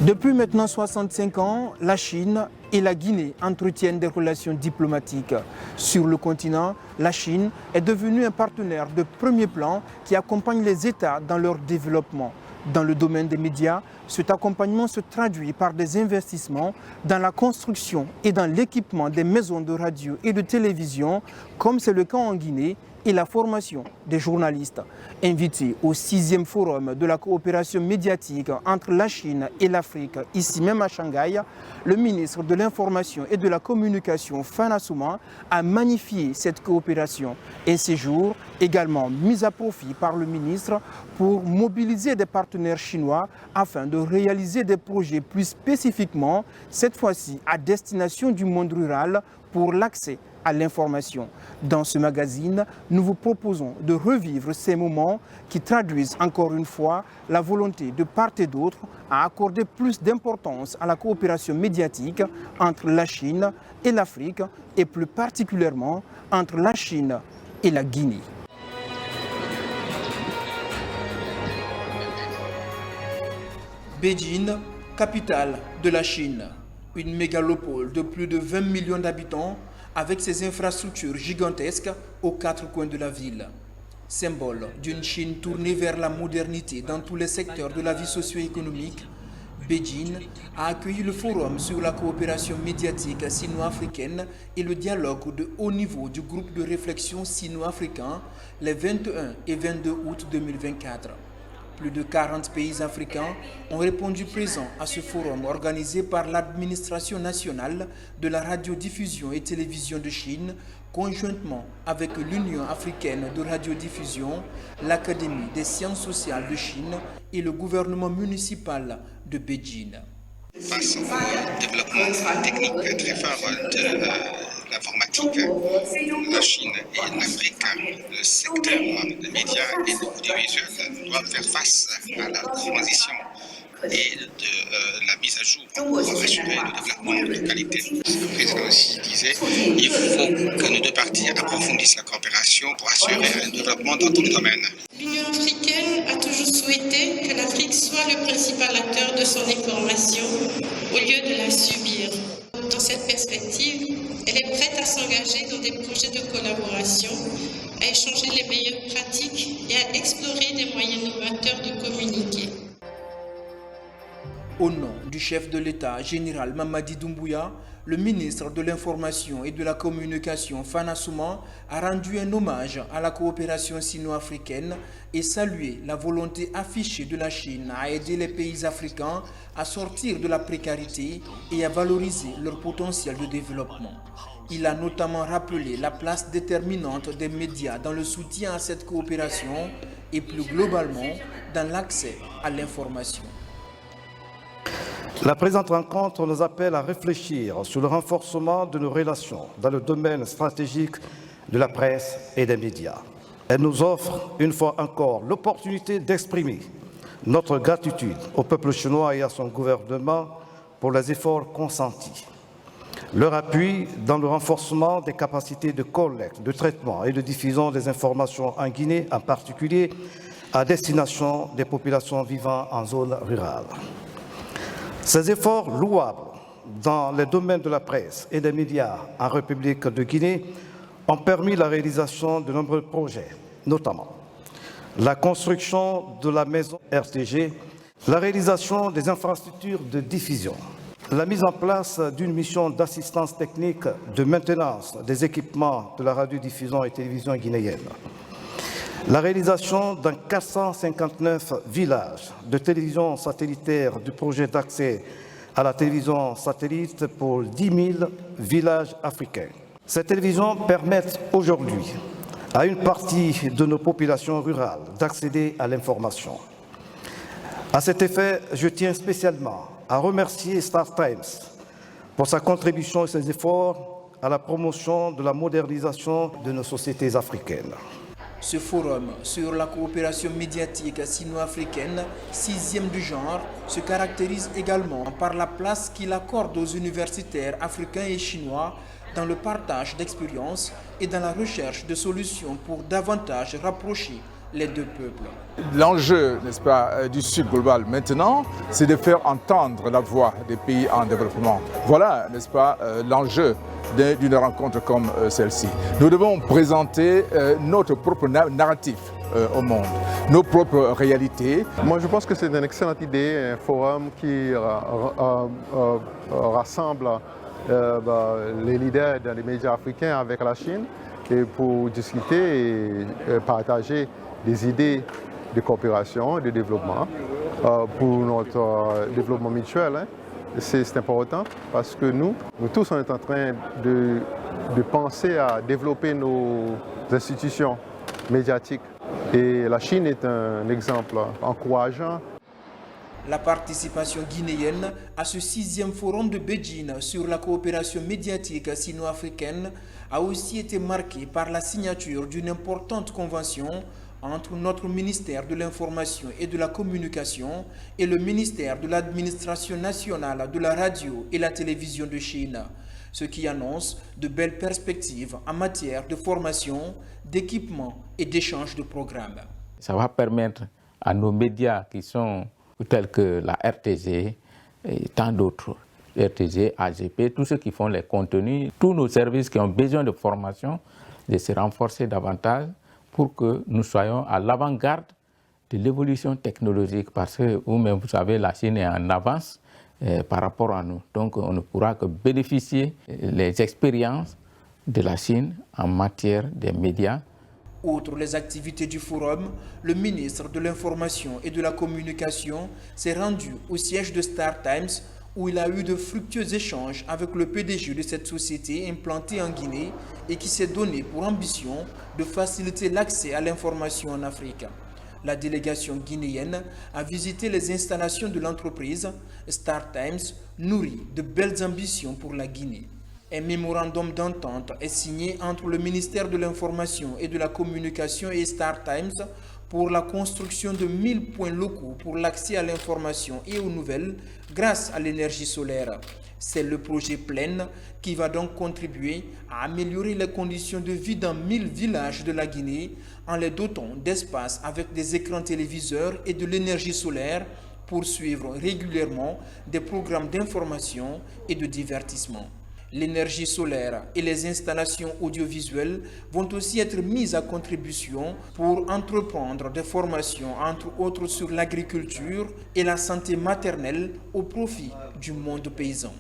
Depuis maintenant 65 ans, la Chine et la Guinée entretiennent des relations diplomatiques. Sur le continent, la Chine est devenue un partenaire de premier plan qui accompagne les États dans leur développement. Dans le domaine des médias, cet accompagnement se traduit par des investissements dans la construction et dans l'équipement des maisons de radio et de télévision, comme c'est le cas en Guinée, et la formation des journalistes. Invité au 6e forum de la coopération médiatique entre la Chine et l'Afrique, ici même à Shanghai, le ministre de l'Information et de la Communication, Fan Assouman, a magnifié cette coopération. Un séjour également mis à profit par le ministre pour mobiliser des partenaires chinois afin de réaliser des projets plus spécifiquement, cette fois-ci à destination du monde rural pour l'accès à l'information. Dans ce magazine, nous vous proposons de revivre ces moments qui traduisent encore une fois la volonté de part et d'autre à accorder plus d'importance à la coopération médiatique entre la Chine et l'Afrique et plus particulièrement entre la Chine et la Guinée. Beijing, capitale de la Chine, une mégalopole de plus de 20 millions d'habitants avec ses infrastructures gigantesques aux quatre coins de la ville. Symbole d'une Chine tournée vers la modernité dans tous les secteurs de la vie socio-économique, Beijing a accueilli le forum sur la coopération médiatique sino-africaine et le dialogue de haut niveau du groupe de réflexion sino-africain les 21 et 22 août 2024. Plus de 40 pays africains ont répondu présents à ce forum organisé par l'administration nationale de la radiodiffusion et télévision de Chine, conjointement avec l'Union africaine de radiodiffusion, l'Académie des sciences sociales de Chine et le gouvernement municipal de Beijing. Face au développement technique très fort de l'informatique, la Chine et l'Afrique, le secteur des médias et de l'audiovisuel doivent faire face à la transition et de la mise à jour pour assurer le développement de qualité. Le président aussi disait qu'il faut que nos deux parties approfondissent la coopération pour assurer un développement dans tous les domaines. L'Union africaine a toujours souhaité que l'Afrique soit le principal acteur de son information au lieu de la subir. Dans cette perspective, elle est prête à s'engager dans des projets de collaboration, à échanger les meilleures pratiques et à explorer des moyens novateurs de communiquer. Au nom du chef de l'État, général Mamadi Doumbouya, le ministre de l'Information et de la Communication, Fan Assouman, a rendu un hommage à la coopération sino-africaine et salué la volonté affichée de la Chine à aider les pays africains à sortir de la précarité et à valoriser leur potentiel de développement. Il a notamment rappelé la place déterminante des médias dans le soutien à cette coopération et plus globalement dans l'accès à l'information. La présente rencontre nous appelle à réfléchir sur le renforcement de nos relations dans le domaine stratégique de la presse et des médias. Elle nous offre une fois encore l'opportunité d'exprimer notre gratitude au peuple chinois et à son gouvernement pour les efforts consentis. Leur appui dans le renforcement des capacités de collecte, de traitement et de diffusion des informations en Guinée, en particulier à destination des populations vivant en zone rurale. Ces efforts louables dans les domaines de la presse et des médias en République de Guinée ont permis la réalisation de nombreux projets, notamment la construction de la maison RTG, la réalisation des infrastructures de diffusion, la mise en place d'une mission d'assistance technique de maintenance des équipements de la radiodiffusion et télévision guinéenne, la réalisation dans 459 villages de télévision satellitaire du projet d'accès à la télévision satellite pour 10 000 villages africains. Ces télévisions permettent aujourd'hui à une partie de nos populations rurales d'accéder à l'information. À cet effet, je tiens spécialement à remercier Star Times pour sa contribution et ses efforts à la promotion de la modernisation de nos sociétés africaines. Ce forum sur la coopération médiatique sino-africaine, 6e du genre, se caractérise également par la place qu'il accorde aux universitaires africains et chinois dans le partage d'expériences et dans la recherche de solutions pour davantage rapprocher les deux peuples. L'enjeu, n'est-ce pas, du Sud global maintenant, c'est de faire entendre la voix des pays en développement. Voilà, n'est-ce pas, l'enjeu d'une rencontre comme celle-ci. Nous devons présenter notre propre narratif au monde, nos propres réalités. Moi, je pense que c'est une excellente idée, un forum qui rassemble les leaders dans les médias africains avec la Chine et pour discuter et partager des idées de coopération, de développement pour notre développement mutuel. Hein. C'est important parce que nous tous, on est en train de penser à développer nos institutions médiatiques. Et la Chine est un exemple encourageant. La participation guinéenne à ce 6e forum de Beijing sur la coopération médiatique sino-africaine a aussi été marquée par la signature d'une importante convention entre notre ministère de l'Information et de la Communication et le ministère de l'Administration nationale de la radio et la télévision de Chine, ce qui annonce de belles perspectives en matière de formation, d'équipement et d'échange de programmes. Ça va permettre à nos médias qui sont tels que la RTG et tant d'autres, RTG, AGP, tous ceux qui font les contenus, tous nos services qui ont besoin de formation, de se renforcer davantage pour que nous soyons à l'avant-garde de l'évolution technologique parce que vous-même, vous savez, la Chine est en avance par rapport à nous. Donc on ne pourra que bénéficier des expériences de la Chine en matière des médias. Outre les activités du forum, le ministre de l'Information et de la Communication s'est rendu au siège de Star Times où il a eu de fructueux échanges avec le PDG de cette société implantée en Guinée et qui s'est donné pour ambition de faciliter l'accès à l'information en Afrique. La délégation guinéenne a visité les installations de l'entreprise. Star Times nourrit de belles ambitions pour la Guinée. Un mémorandum d'entente est signé entre le ministère de l'Information et de la Communication et Star Times pour la construction de 1000 points locaux pour l'accès à l'information et aux nouvelles grâce à l'énergie solaire. C'est le projet Plaine qui va donc contribuer à améliorer les conditions de vie dans 1000 villages de la Guinée en les dotant d'espaces avec des écrans téléviseurs et de l'énergie solaire pour suivre régulièrement des programmes d'information et de divertissement. L'énergie solaire et les installations audiovisuelles vont aussi être mises à contribution pour entreprendre des formations, entre autres sur l'agriculture et la santé maternelle au profit du monde paysan.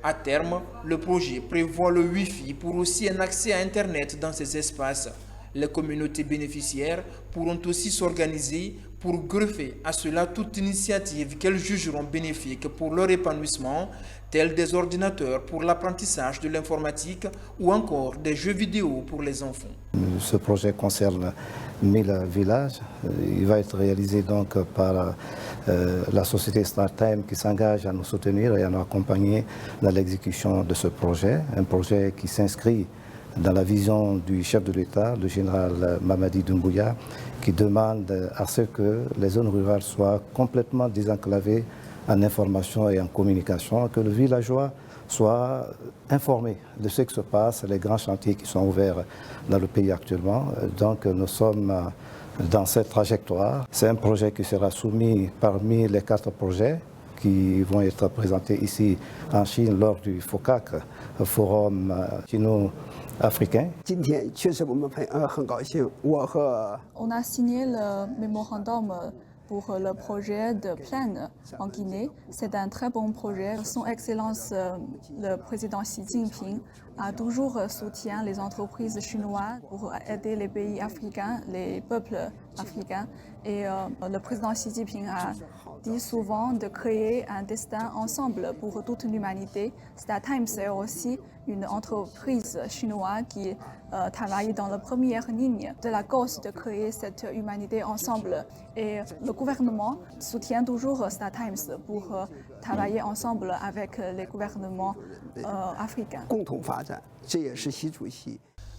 À terme, le projet prévoit le Wi-Fi pour aussi un accès à Internet dans ces espaces. Les communautés bénéficiaires pourront aussi s'organiser pour greffer à cela toute initiative qu'elles jugeront bénéfique pour leur épanouissement, tels des ordinateurs pour l'apprentissage de l'informatique ou encore des jeux vidéo pour les enfants. Ce projet concerne 1000 villages. Il va être réalisé donc par la société StarTime qui s'engage à nous soutenir et à nous accompagner dans l'exécution de ce projet. Un projet qui s'inscrit dans la vision du chef de l'État, le général Mamadi Doumbouya, qui demande à ce que les zones rurales soient complètement désenclavées en information et en communication, que le villageois soit informé de ce qui se passe, les grands chantiers qui sont ouverts dans le pays actuellement. Donc nous sommes dans cette trajectoire. C'est un projet qui sera soumis parmi les 4 projets qui vont être présentés ici en Chine lors du FOCAC, Forum Chino-Africain. On a signé le mémorandum pour le projet de Plaine en Guinée. C'est un très bon projet. Son Excellence, le président Xi Jinping, a toujours soutenu les entreprises chinoises pour aider les pays africains, les peuples africains. Et le président Xi Jinping a dit souvent de créer un destin ensemble pour toute l'humanité. StarTimes est aussi une entreprise chinoise qui travaille dans la première ligne de la cause de créer cette humanité ensemble. Et le gouvernement soutient toujours StarTimes pour travailler ensemble avec les gouvernements africains.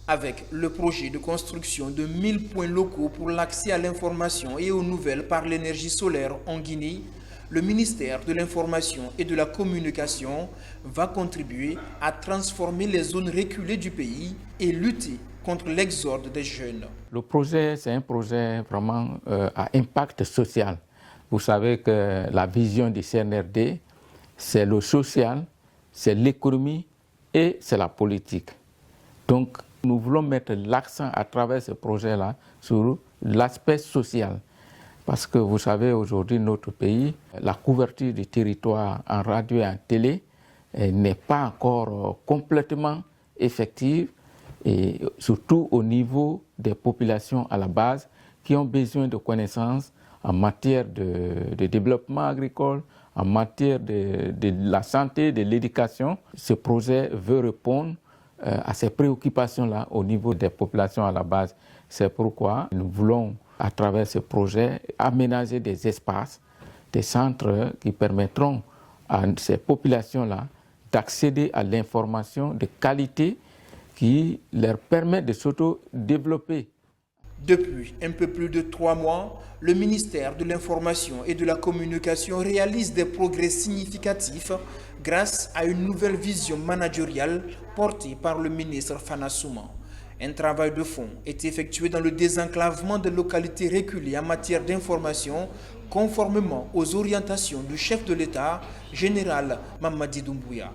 Avec le projet de construction de 1000 points locaux pour l'accès à l'information et aux nouvelles par l'énergie solaire en Guinée, le ministère de l'Information et de la Communication va contribuer à transformer les zones reculées du pays et lutter contre l'exode des jeunes. Le projet, c'est un projet vraiment à impact social. Vous savez que la vision du CNRD, c'est le social, c'est l'économie et c'est la politique. Donc, nous voulons mettre l'accent à travers ce projet-là sur l'aspect social. Parce que vous savez, aujourd'hui, notre pays, la couverture du territoire en radio et en télé n'est pas encore complètement effective, et surtout au niveau des populations à la base qui ont besoin de connaissances en matière de développement agricole, en matière de la santé, de l'éducation. Ce projet veut répondre à ces préoccupations-là au niveau des populations à la base. C'est pourquoi nous voulons, à travers ce projet, aménager des espaces, des centres qui permettront à ces populations-là d'accéder à l'information de qualité qui leur permet de s'auto-développer. Depuis un peu plus de 3 mois, le ministère de l'Information et de la Communication réalise des progrès significatifs grâce à une nouvelle vision managériale portée par le ministre Fana Souma. Un travail de fond est effectué dans le désenclavement des localités reculées en matière d'information, conformément aux orientations du chef de l'État, général Mamadi Doumbouya.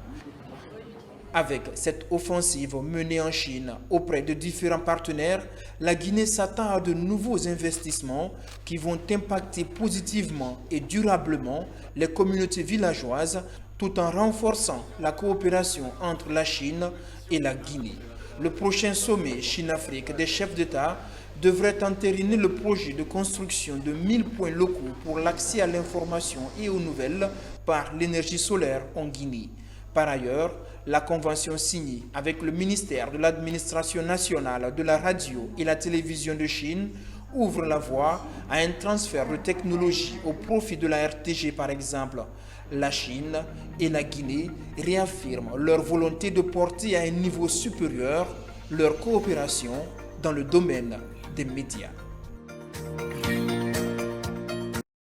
Avec cette offensive menée en Chine auprès de différents partenaires, la Guinée s'attend à de nouveaux investissements qui vont impacter positivement et durablement les communautés villageoises tout en renforçant la coopération entre la Chine et la Guinée. Le prochain sommet Chine-Afrique des chefs d'État devrait entériner le projet de construction de 1000 points locaux pour l'accès à l'information et aux nouvelles par l'énergie solaire en Guinée. Par ailleurs, la convention signée avec le ministère de l'Administration nationale de la radio et la télévision de Chine ouvre la voie à un transfert de technologie au profit de la RTG par exemple. La Chine et la Guinée réaffirment leur volonté de porter à un niveau supérieur leur coopération dans le domaine des médias.